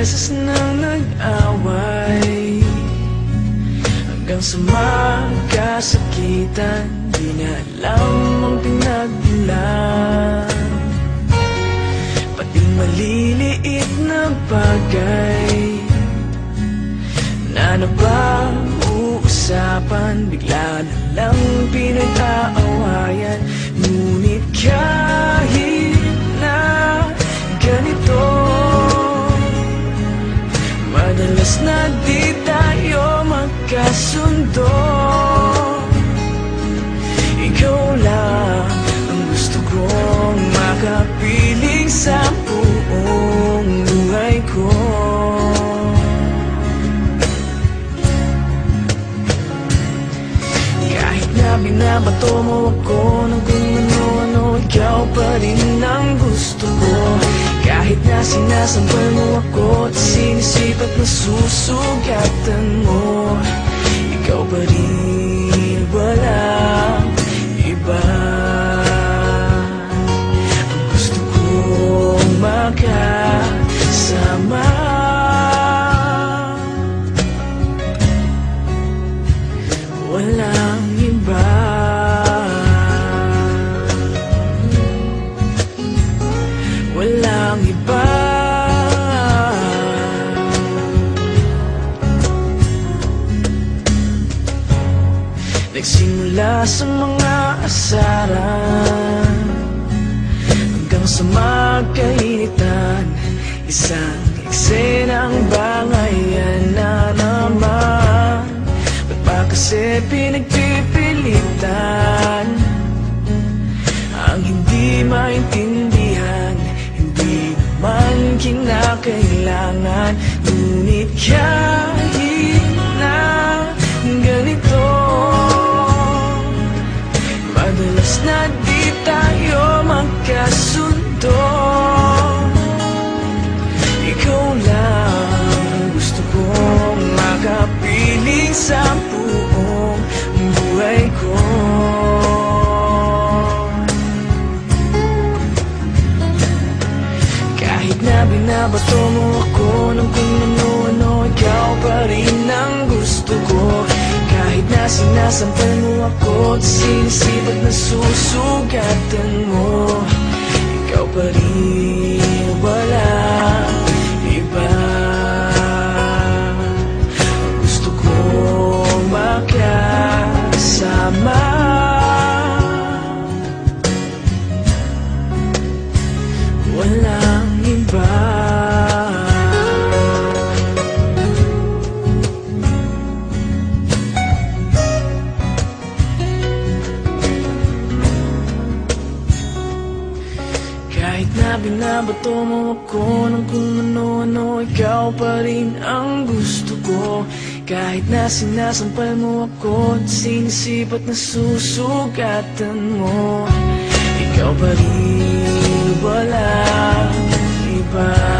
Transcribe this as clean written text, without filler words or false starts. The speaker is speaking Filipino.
beses nang nag-away, hanggang sa magkasakitan. Di niya alam ang pinagmulan, pati maliliit na bagay na napag-uusapan, bigla na lang pinag-aawayan. Ngunit kahit na ganito, madalas na di tayo magkasundo. Ikaw lang ang gusto kong makapiling sa buong buhay ko. Kahit na binabato mo ako ng kung ano-ano, ikaw pa rin ang gusto ko. Kahit na sinasampal mo ako at sinisipat na susugatan mo, ikaw pa rin, walang iba. Ang gusto kong makasama, walang iba. Walang iba. Nagsimula sa mga asaran, hanggang sa magkainitan, isang eksenang bangayan na naman. Ba't ba kasi pinagpipilitan ang hindi maintindihan? Hindi naman kinakailangan. Ngunit kahit na ganito, madalas na di tayo magkasundo. Ikaw lang ang gusto kong makapiling sa buong buhay ko. Kahit na binabato mo ako ng kung ano-ano, ikaw pa rin ang gusto ko. Kahit na sinasampal mo ako at sinisipat na susugatan mo, ikaw pa rin, walang iba. Gusto kong makasama, walang iba. Kahit na binabato mo ako ng kung ano-ano, ikaw pa rin ang gusto ko. Kahit na sinasampal mo ako at sinisipat na susugatan mo, ikaw pa rin, walang iba.